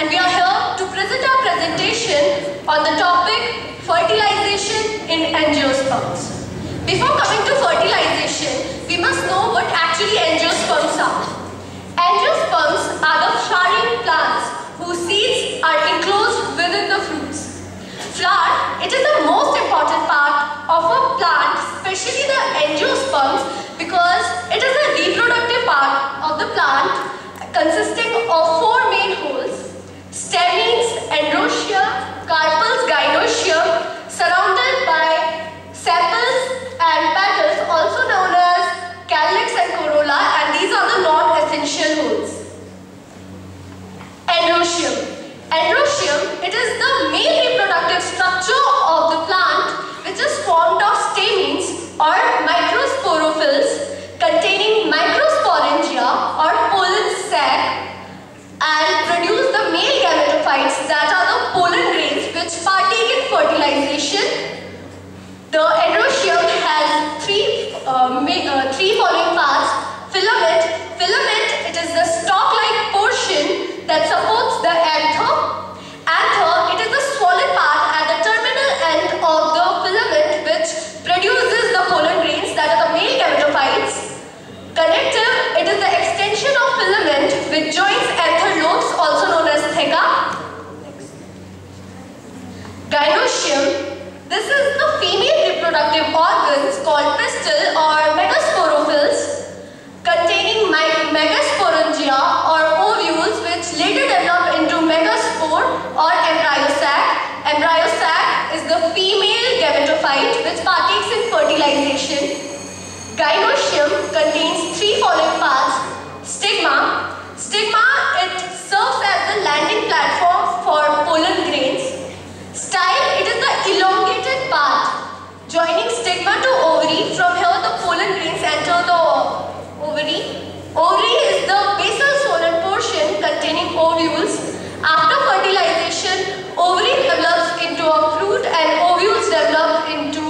and we are here to present our presentation on the topic fertilization in angiosperms. Before coming to fertilization, we must know what actually angiosperms are. Angiosperms are the flowering plants whose seeds are enclosed within the fruits. Flower, it is the most important part of a plant, especially the angiosperms, because it is a reproductive part of the plant consisting of four main holes: stamens, androecium, carpels, gynoecium, surrounded by sepals and petals, also known as calyx and corolla, and these are the non-essential holes. Androecium. Androecium, it is the male reproductive structure of the plant, which is formed of stamens or microsporophylls containing microsporangia or pollen sac, and produce the male gametophytes, that are the pollen grains which partake in fertilization. The androecium has three following parts. Filament. Filament, it is the stalk-like portion that supports the anther. Anther, it is the swollen part at the terminal end of the filament which produces the pollen grains, that are the male gametophytes. Connective, it is the extension of filament which joins anther lobes, also known as theca. Gynoecium, this is the female reproductive organs called pistil or megasporophylls containing megasporangia or ovules which later develop into megaspore or embryo sac. Embryo sac is the female gametophyte which partakes in fertilization. Gynoecium contains three following parts. Stigma. Stigma, it serves as the landing platform for pollen grains. Style, it is the elongated part joining stigma to ovary. From here the pollen grains enter the ovary. Ovary is the basal swollen portion containing ovules. After fertilization, ovary develops into a fruit and ovules develop into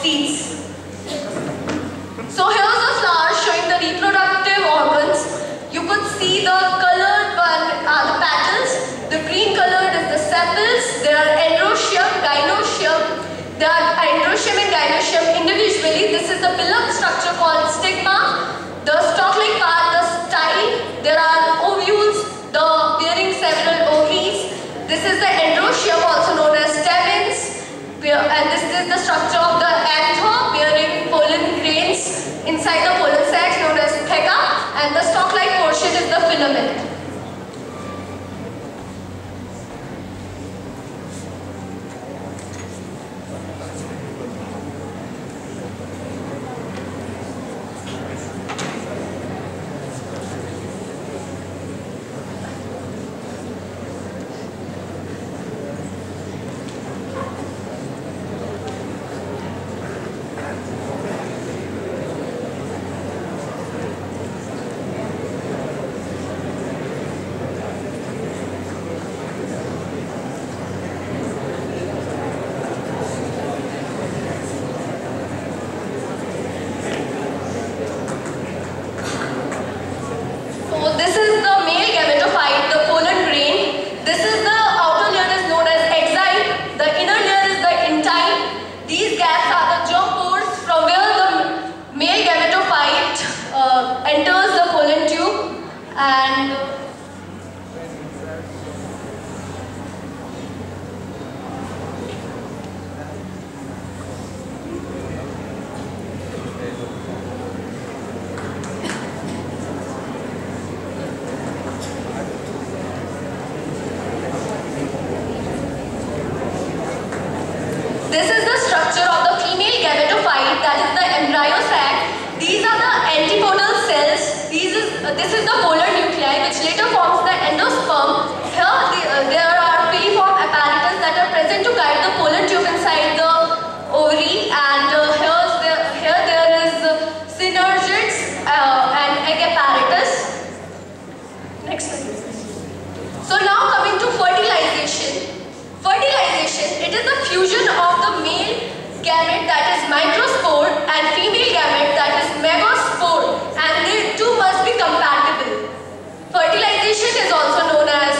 seeds. So here's a flower showing the reproductive organs. You could see the colored one are the petals. The green colored is the sepals. There are androecium, gynoecium. There are androecium and gynoecium individually. This is the pillar structure called stigma. The stalk-like part, the style. There are ovules, bearing several ovaries. This is the androecium, also known as stamens. And this is the structure of the anther, bearing pollen grains inside the pollen sacs, known as theca, and the stalk-like portion is the filament. This is the structure of the female gametophyte, that is the embryo sac. These are the antipodal cells. This is the polar nuclei which later forms the endosperm. Here there are piliform apparatus that are present to guide the pollen tube inside the ovary, and here there is synergids and egg apparatus. Next slide. So now coming to fertilization. Fertilization, it is the fusion of the male gamete, that is microspore, and female gamete, that is megaspore, and they two must be compatible. Fertilization is also known as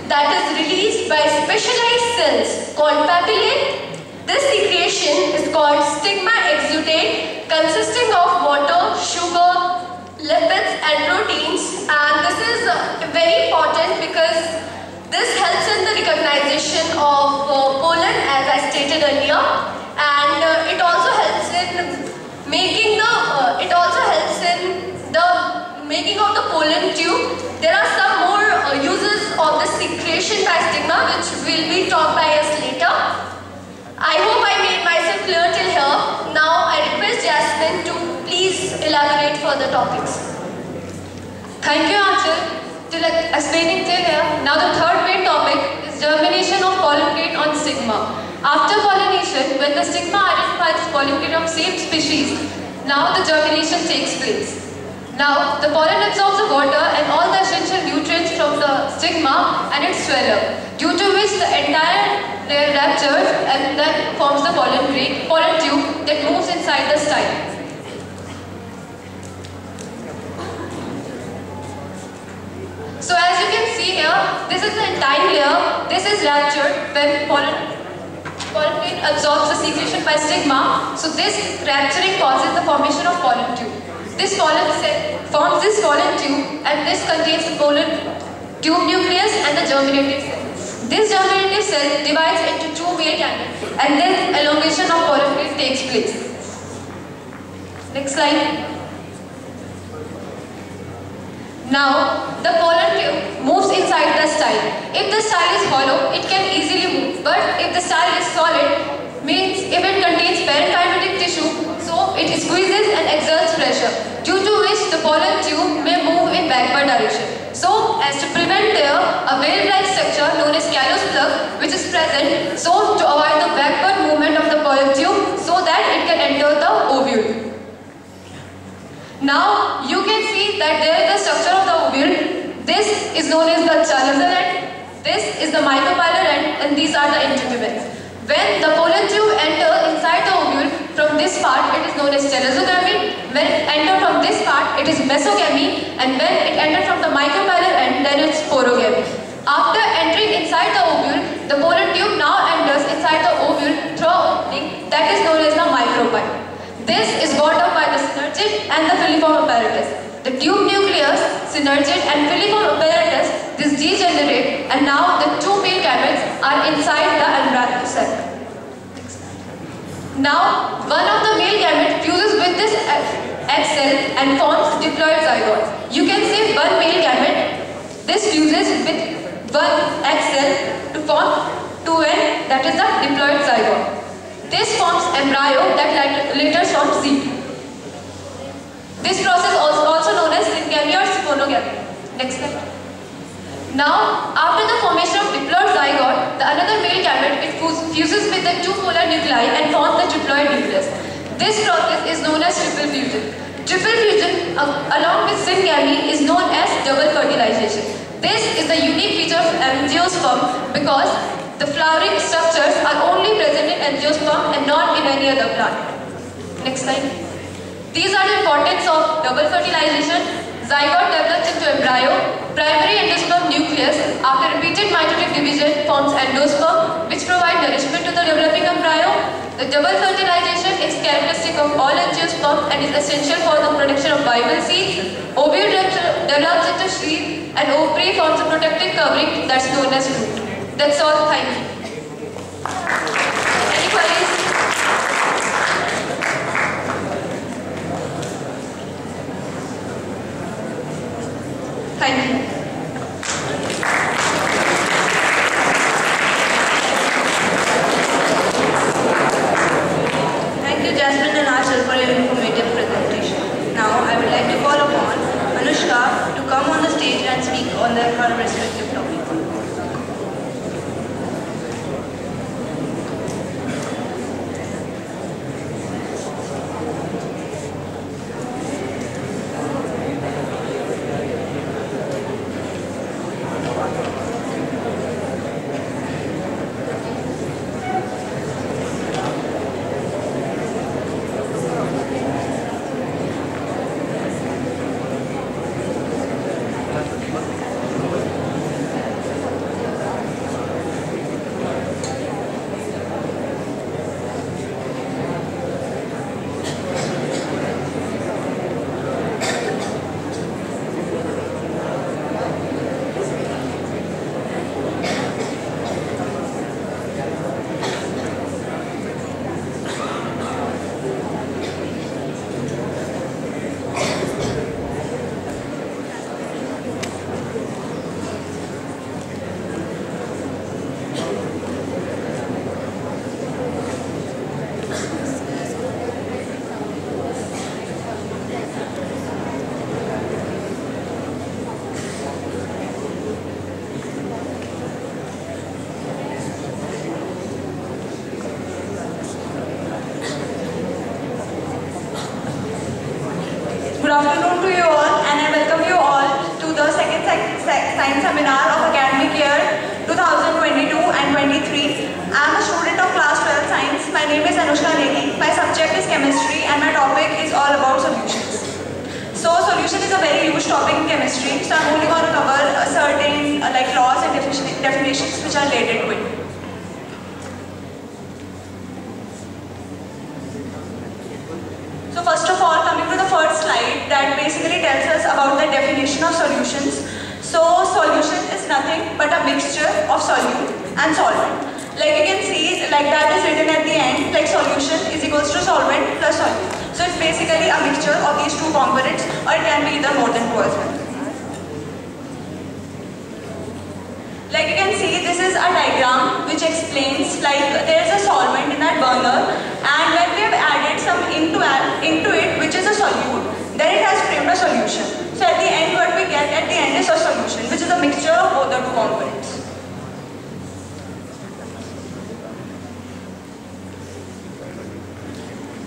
that is released by specialized cells called papillae. This secretion is called stigma exudate, consisting of water, sugar, lipids and proteins, and this is very important because this helps in the recognition of pollen, as I stated earlier, and it also helps in making the making of the pollen tube. There are some more uses of the secretion by stigma which will be taught by us later. I hope I made myself clear till here. Now I request Jasmine to please elaborate further topics. Thank you, Anchal, to explaining till here. Now the third main topic is germination of pollen grain on stigma. After pollination, when the stigma identifies pollen grain of same species, now the germination takes place. Now the pollen absorbs the water and all the essential nutrients from the stigma and it swells up, due to which the entire layer ruptures and then forms the pollen tube that moves inside the style. So as you can see here, this is the entire layer. This is ruptured when pollen grain absorbs the secretion by stigma. So this rupturing causes the formation of pollen tube. This pollen cell forms this pollen tube, and this contains the pollen tube nucleus and the germinative cell. This germinative cell divides into two male gametes, and then elongation of pollen grain takes place. Next slide. Now, the pollen tube moves inside the style. If the style is hollow, it can easily move. But if the style is solid, means if it contains parenchymatic tissue, so it squeezes and exerts pressure, due to which the pollen tube may move in backward direction. So, as to prevent there, a valve-like structure known as callus plug, which is present, so to avoid the backward movement of the pollen tube, so that it can enter the ovule. Now, you can see that there is the structure of the ovule. This is known as the callosal end, this is the micropylar end, and these are the integuments. When the pollen tube enters inside the ovule, from this part it is known as callosogamy. When it enters from this part, it is mesogamy, and when it enters from the micropylar end, then it's sporogamy. After entering inside the ovule, the pollen tube now enters inside the ovule through an opening that is known as the micropyle. This is brought up by the synergid and the filiform apparatus. The tube nucleus, synergid and filiform apparatus, this degenerate, and now the two male gametes are inside the embryonic cell. Now, one of the male gametes fuses with this egg cell and forms diploid zygote. You can see one male gamete, this fuses with one egg cell to form 2N, that is the diploid zygote. This forms embryo that later forms seed. This process is also known as syngamy or spongogamy. Next slide. Now, after the formation of diploid zygote, the another male gamete it fuses with the two polar nuclei and forms the triploid nucleus. This process is known as triple fusion. Triple fusion, along with syngamy, is known as double fertilization. This is the unique feature of angiosperm because the flowering structures are only present in angiosperm and not in any other plant. Next slide. These are the importance of double fertilization. Zygote develops into embryo. Primary endosperm nucleus, after repeated mitotic division, forms endosperm, which provide nourishment to the developing embryo. The double fertilization is characteristic of all angiosperm and is essential for the production of viable seeds. Ovule develops into sheath, and ovary forms a protective covering that's known as root. That's all. Thank you. Any queries? Thank you. Thank you, Jasmine and Achal, for your informative presentation. Now, I would like to call upon Anushka to come on the stage and speak on her respective topic. Science Seminar of Academic Year 2022 and 23. I am a student of class 12 Science. My name is Anushka Negi. My subject is Chemistry and my topic is all about solutions. So solution is a very huge topic in chemistry. So I'm only going to cover certain laws and definitions which are related to it. So first of all, coming to the first slide, that basically tells us about the definition of solutions. So solution is nothing but a mixture of solute and solvent. Like you can see, like that is written at the end, like solution is equals to solvent plus solute. So it's basically a mixture of these two components, or it can be either more than two as well. Like you can see, this is a diagram which explains like there is a solvent in that burner, and when we have added some into it, which is a solute, then it has framed a solution. So at the end, what we get at the end is a solution, which is a mixture of both the two components.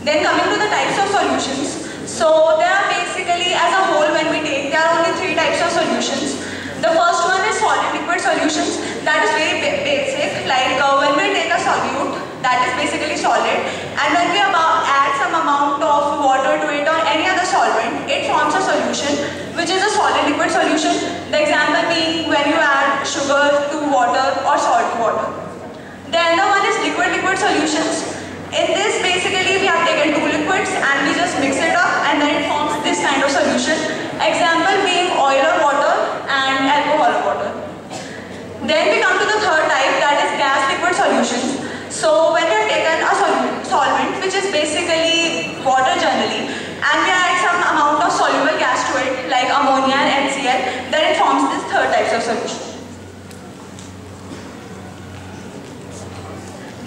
Then coming to the types of solutions. So there are basically, as a whole, when we take, there are only three types of solutions. The first one is solid liquid solutions. That is very basic. Like when we take a solute, that is basically solid, and when we add some amount of water to it or any other solvent, it forms a solution, which is a solid liquid solution. The example being when you add sugar to water or salt to water. The other one is liquid solutions. In this, basically, we have taken two liquids and we just mix it up, and then it forms this kind of solution. Example being oil or water and alcohol or water. Then we come to the third type, that is gas liquid solutions. So when we have taken a solvent, which is basically water generally, and we add some amount of soluble gas to it, like ammonia and HCl, then it forms this third type of solution.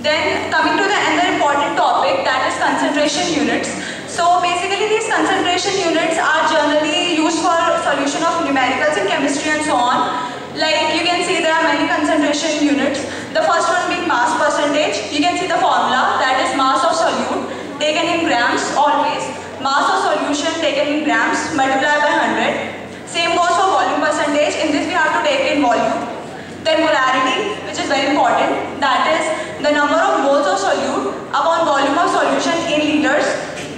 Then coming to the another important topic, that is concentration units. So basically these concentration units are generally used for solution of numericals in chemistry and so on. Like you can see there are many concentration units. The first one being mass percentage. You can see the formula, that is mass of solute taken in grams always. Mass of solution taken in grams multiplied by 100. Same goes for volume percentage. In this we have to take in volume. Then molarity, which is very important, that is the number of moles of solute upon volume of solution in liters.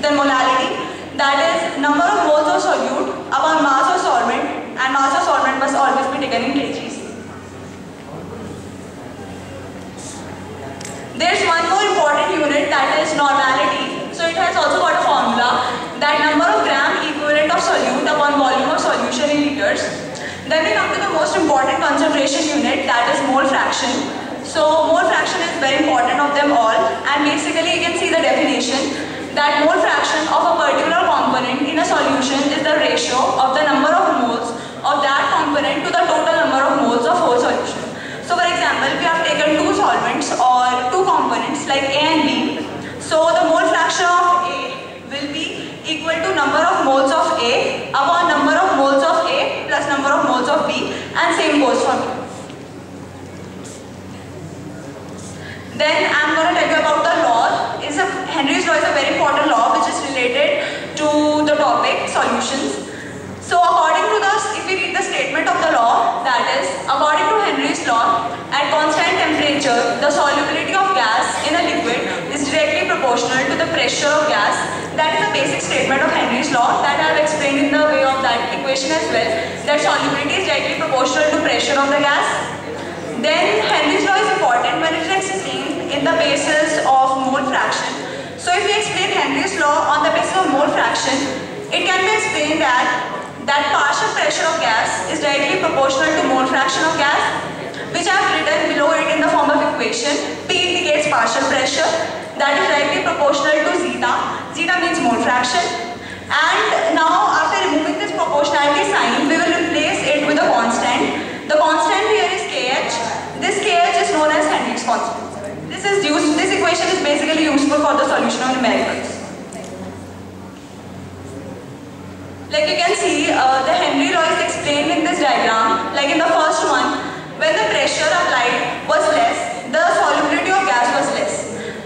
Then molality, that is number of moles of solute upon mass of solvent, and mass of solvent must always be taken in kgs. There is one more important unit, that is normality. So it has also got a formula, that number of gram equivalent of solute upon volume of solution in liters. Then we come to the most important concentration unit, that is mole fraction. So mole fraction is very important of them all, and basically you can see the definition, that mole fraction of a particular component in a solution is the ratio of the number of moles of that component to the total number of moles of whole solution. So for example, we have taken two solvents or two components like A and B. So the mole fraction of A will be equal to number of moles of A upon number of moles of A plus number of moles of B, and same goes for B. Then I am going to tell you about the law. Henry's law is a very important law which is related to the topic solutions. So according to this, if we read the statement of the law, that is, according to Henry's law, at constant temperature, the solubility of gas in a liquid is directly proportional to the pressure of gas. That is a basic statement of Henry's law that I have explained in the way of that equation as well, that solubility is directly proportional to pressure of the gas. Then Henry's law is important when it is explained in the basis of mole fraction. So if we explain Henry's law on the basis of mole fraction, it can be explained that partial pressure of gas is directly proportional to mole fraction of gas, which I have written below it in the form of equation. P indicates partial pressure, that is directly proportional to zeta. Zeta means mole fraction. And now after removing this proportionality sign, we will replace it with a constant. The constant here is Kh. This Kh is known as Henry's constant. This equation is basically useful for the solution of numericals. Like you can see, the Henry law is explained in this diagram. Like in the first one, when the pressure applied was less, the solubility of gas was less.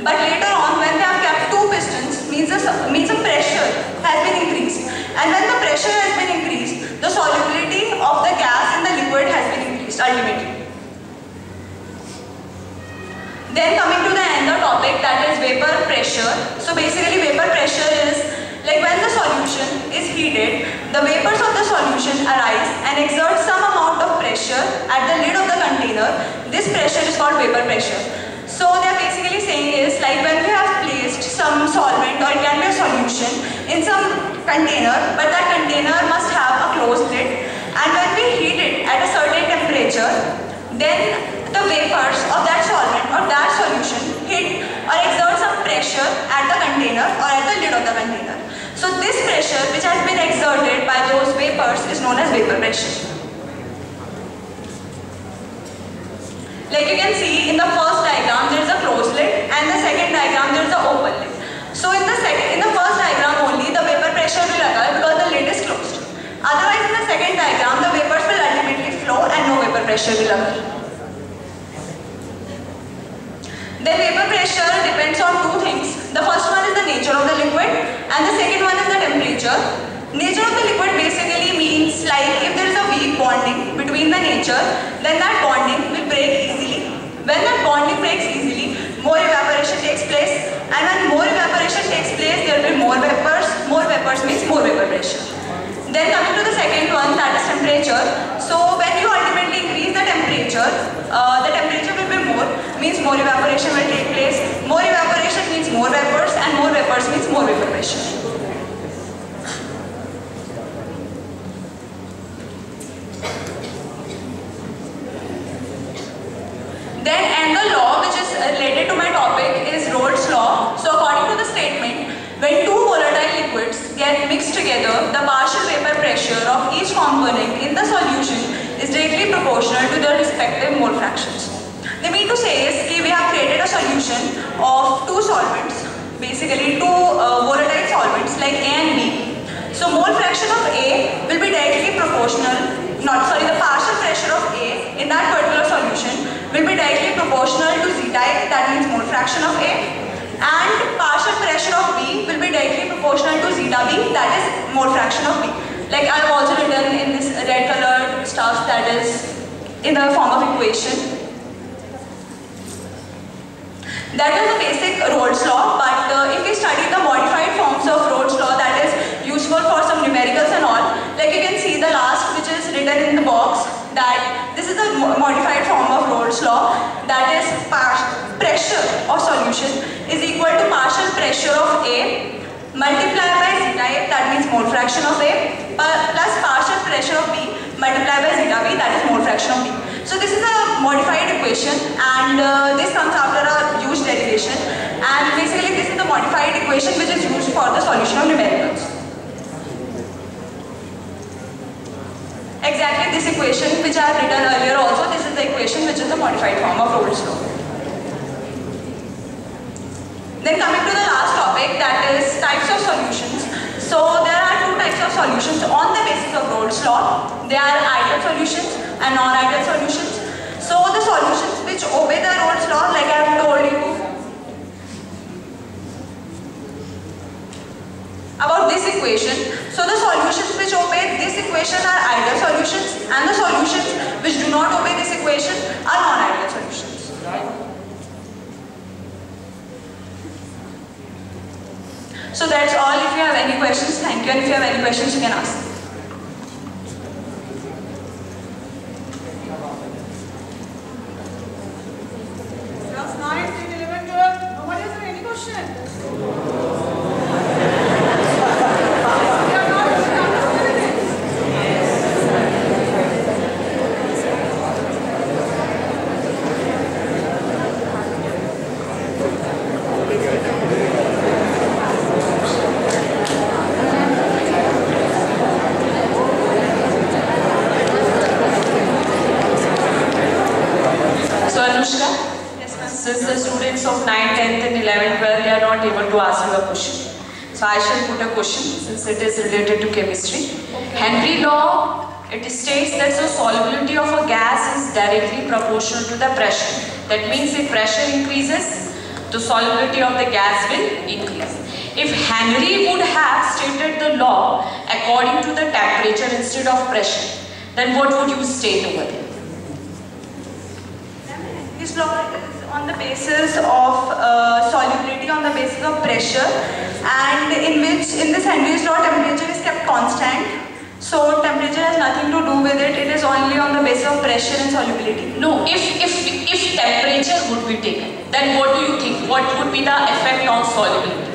But later on, when they have kept two pistons, means the pressure has been increased. And when the pressure has been increased, the solubility of the gas in the liquid has ultimately. Then coming to the another topic, that is vapor pressure. So basically vapor pressure is like when the solution is heated, the vapors of the solution arise and exert some amount of pressure at the lid of the container. This pressure is called vapor pressure. So they are basically saying is like when we have placed some solvent or it can be a solution in some container, but that container must have a closed lid, and when we heat it at a certain temperature, then the vapors of that solvent or that solution hit or exert some pressure at the container or at the lid of the container. So this pressure which has been exerted by those vapors is known as vapor pressure. Like you can see in the first diagram there is a closed lid, and the second diagram there is an open lid. So in the first diagram only the vapor pressure will occur because the lid is closed. Otherwise in the second diagram the vapors will ultimately flow and no vapor pressure will occur. Then vapor pressure depends on two things. The first one is the nature of the liquid and the second one is the temperature. Nature of the liquid basically means like if there is a weak bonding between the nature, then that bonding will break easily. When that bonding breaks easily, more evaporation takes place, and when more evaporation takes place, there will be more vapors. More vapors means more vapor pressure. Then coming to the second one, that is temperature. So when you ultimately increase the temperature will be more, means more evaporation will take place. More evaporation means more vapors, and more vapors means more vapor pressure. Then another law which is related to my topic is Rolle's law. So according to the statement, when two volatile liquids get mixed together, the partial vapor pressure of each component in the solution is directly proportional to their respective mole fractions. They mean to say is that we have created a solution of two solvents, basically two volatile solvents like A and B. So mole fraction of A will be directly proportional, the partial pressure of A in that particular solution will be directly proportional to zeta A, that means mole fraction of A, and partial pressure of B will be directly proportional to zeta B, that is mole fraction of B. Like I have also written in this red colored stuff, that is in the form of equation. That is the basic Rolle's law, but if we study the modified forms of Rolle's law, that is useful for some numericals and all, like you can see the last which is written in the box, that this is the modified form of Rolle's law, that is pressure of solution is equal to partial pressure of A multiplied by zeta A, that means mole fraction of A, plus partial pressure of B multiplied by zeta B, that is mole fraction of B. So this is a modified equation, and this comes after a huge derivation, and basically this is the modified equation which is used for the solution of numericals. Exactly this equation which I have written earlier also, this is the equation which is the modified form of Rolle's law. Then coming to the last topic, that is types of solutions. So there are two types of solutions on the basis of Rolle's law. They are ideal solutions and non-ideal solutions. So the solutions which obey the Rolle's law, like I have told you about this equation. So the solutions which obey this equation are ideal solutions, and the solutions which do not obey this equation are non-ideal solutions. So that's all. If you have any questions, thank you, and if you have any questions, you can ask. Class 9, 10, 11, 12. Nobody has any question? Since the students of 9th, 10th and 11th, 12th, they are not able to ask you a question. So I shall put a question since it is related to chemistry. Henry law, it states that the solubility of a gas is directly proportional to the pressure. That means if pressure increases, the solubility of the gas will increase. If Henry would have stated the law according to the temperature instead of pressure, then what would you state over there? This law is on the basis of solubility on the basis of pressure, and in this Henry's law temperature is kept constant. So temperature has nothing to do with it. It is only on the basis of pressure and solubility. No, if temperature would be taken, then what do you think? What would be the effect on solubility?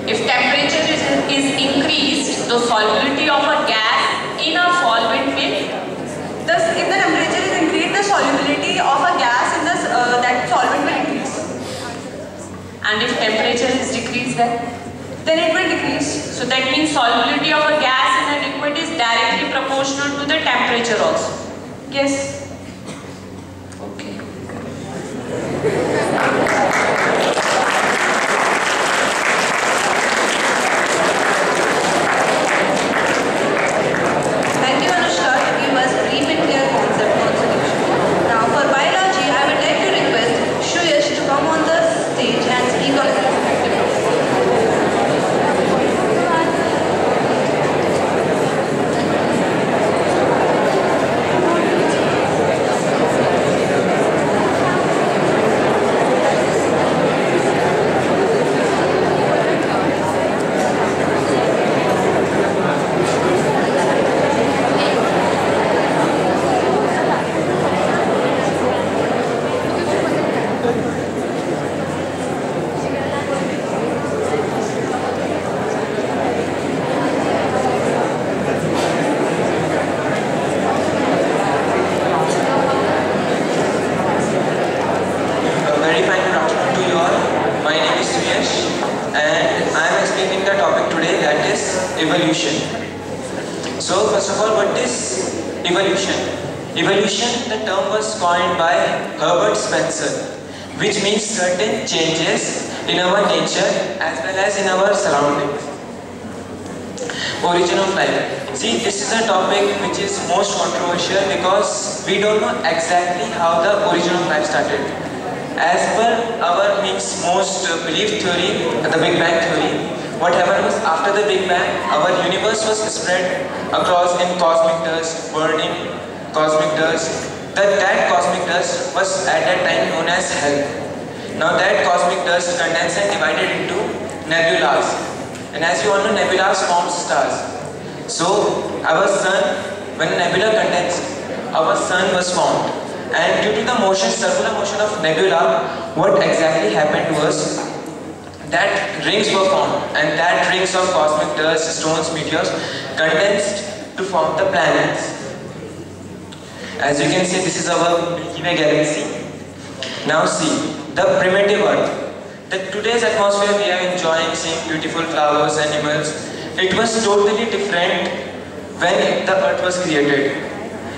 If temperature is increased, the solubility of a gas in a solvent will. Thus, if the temperature is increased, the solubility of a gas in that solvent will increase. And if temperature is decreased, then it will decrease. So that means solubility of a gas in a liquid is directly proportional to the temperature also. Yes. Okay. Thank you, Anushka, to give us a brief and clear concept on solution. Now, for biology, I would like to request Shuyash to come on the stage and speak on his perspective. Evolution. So first of all, what is evolution? Evolution, the term was coined by Herbert Spencer, which means certain changes in our nature as well as in our surroundings. Origin of life. See, this is a topic which is most controversial because we don't know exactly how the origin of life started. As per our most believed theory, the Big Bang theory, what happened was after the Big Bang, our universe was spread across in cosmic dust, burning cosmic dust. That cosmic dust was at that time known as hell. Now that cosmic dust condensed and divided into nebulas. And as you all know, nebulas form stars. So our sun, when a nebula condensed, our sun was formed. And due to the circular motion of nebula, what exactly happened was that rings were formed, and that rings of cosmic dust, stones, meteors condensed to form the planets. As you can see, this is our Milky Way galaxy. Now see, the primitive Earth. Today's atmosphere we are enjoying, seeing beautiful flowers, animals. It was totally different when the Earth was created.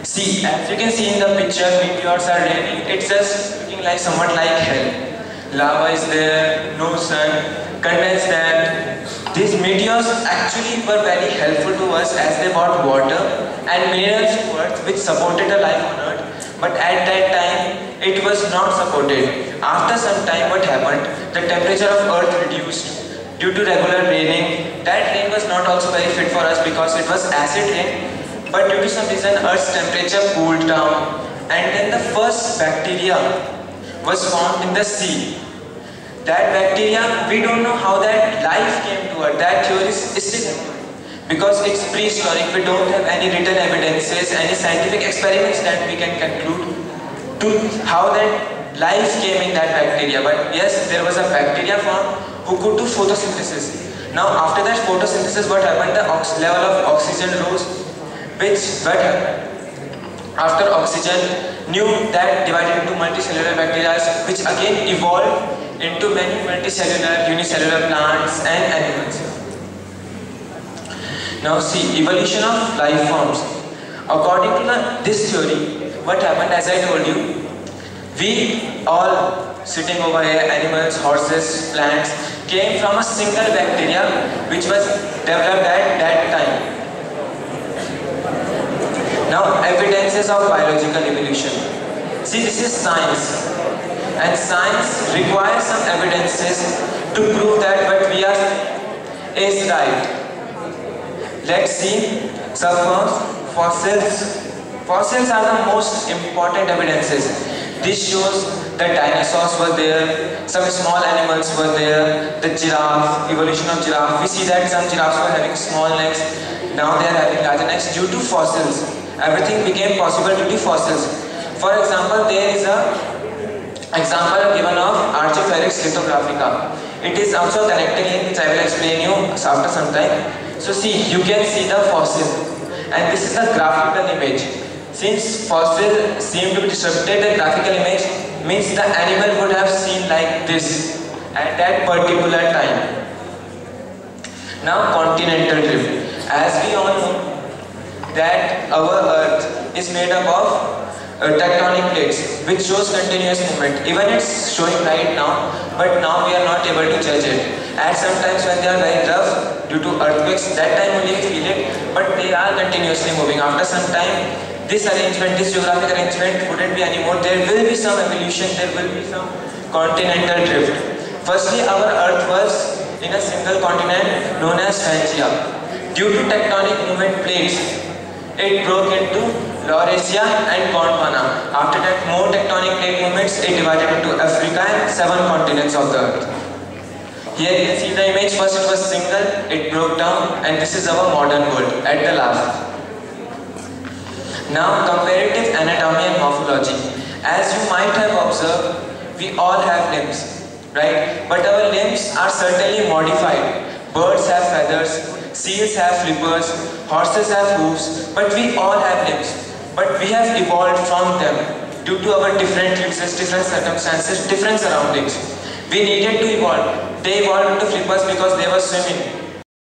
See, as you can see in the picture, meteors are raining. It's just looking like somewhat like hell. Lava is there, no sun, condensed that. These meteors actually were very helpful to us as they brought water and minerals to Earth which supported a life on Earth. But at that time, it was not supported. After some time, what happened? The temperature of Earth reduced due to regular raining. That rain was not also very fit for us because it was acid rain. But due to some reason, Earth's temperature cooled down. And then the first bacteria was found in the sea. That bacteria, we don't know how that life came to Earth. That theory is still because it's prehistoric. We don't have any written evidences, any scientific experiments that we can conclude to how that life came in that bacteria. But yes, there was a bacteria formed who could do photosynthesis. Now after that photosynthesis, what happened? The level of oxygen rose, which what happened? After oxygen, knew that divided into multicellular bacteria, which again evolved into many multicellular, unicellular plants and animals. Now see, evolution of life forms. According to this theory, what happened, as I told you, we all sitting over here, animals, horses, plants, came from a single bacteria which was developed at that time. Now, evidences of biological evolution. See, this is science. And science requires some evidences to prove that what we are saying is right. Let's see some fossils. Fossils are the most important evidences. This shows the dinosaurs were there, some small animals were there, the giraffe, evolution of giraffe. We see that some giraffes were having small necks, now they are having larger necks due to fossils. Everything became possible due to fossils. For example, there is a example given of Archaeopteryx lithographica. It is also connecting link which I will explain you after some time. So see, you can see the fossil, and this is the graphical image. Since fossil seem to be disrupted, the graphical image means the animal would have seen like this at that particular time. Now continental drift. As we all know that our earth is made up of tectonic plates which shows continuous movement. Even it's showing right now, but now we are not able to judge it. At sometimes when they are very rough due to earthquakes, that time only we feel it, but they are continuously moving. After some time, this arrangement, this geographic arrangement wouldn't be anymore. There will be some evolution, there will be some continental drift. Firstly, our earth was in a single continent known as Pangaea. Due to tectonic movement plates, it broke into Laurasia and Gondwana. After that, more tectonic plate movements, it divided into Africa and 7 continents of the earth. Here you can see the image. First it was single, it broke down, and this is our modern world at the last. Now comparative anatomy and morphology. As you might have observed, we all have limbs, right? But our limbs are certainly modified. Birds have feathers, seals have flippers, horses have hooves, but we all have limbs. But we have evolved from them due to our different uses, different circumstances, different surroundings. We needed to evolve. They evolved into flippers because they were swimming.